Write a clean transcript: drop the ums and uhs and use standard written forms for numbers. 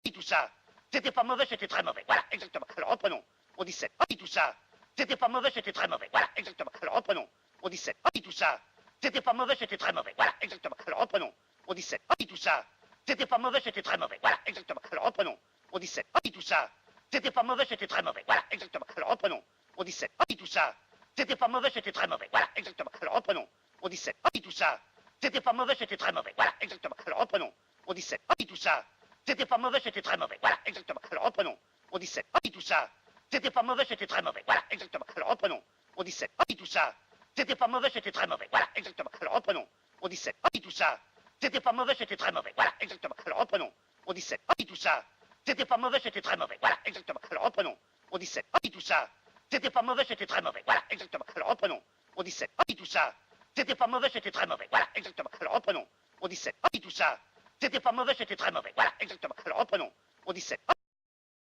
dit tout ça. C'était pas mauvais, c'était très mauvais. Voilà, exactement. Alors reprenons. Au 17. Dit tout ça. C'était pas mauvais, c'était très mauvais. Voilà, exactement. Alors reprenons. Au 17. Dit tout ça. C'était pas mauvais, c'était très mauvais. Voilà, exactement. Alors reprenons. Au 17. Dit tout ça. C'était pas mauvais, c'était très mauvais. Voilà, exactement. Alors reprenons. Au 17. Dit tout ça. C'était pas mauvais, c'était très mauvais. Voilà, exactement. Alors reprenons. Au 17. Dit tout ça. C'était pas mauvais, c'était très mauvais. Voilà, exactement. Alors reprenons. Au 17. Dit tout ça. C'était pas mauvais, c'était très mauvais. Voilà, exactement. Alors reprenons. Au 17. Dit tout ça. C'était pas mauvais, c'était très mauvais. Voilà, exactement. Alors reprenons. Au 17. Dit tout ça. C'était pas mauvais, c'était très mauvais. Voilà, exactement. Alors reprenons. Au 17. Dit tout ça. C'était pas mauvais, c'était très mauvais. Voilà, exactement. Alors reprenons. Au 17. Dit tout ça. C'était pas mauvais, c'était très mauvais. Voilà, exactement. Alors reprenons. Au 17. Dit tout ça. C'était pas mauvais, c'était très mauvais. Voilà, exactement. Alors reprenons. Au 17. Dit tout ça. C'était pas mauvais, c'était très mauvais. Voilà, exactement. Alors reprenons. Au 17. Dit tout ça. C'était pas mauvais, c'était très mauvais. Voilà, exactement. Alors reprenons. Au 17. Dit tout ça. C'était pas mauvais, c'était très mauvais. Voilà, exactement. Alors reprenons. Au 17.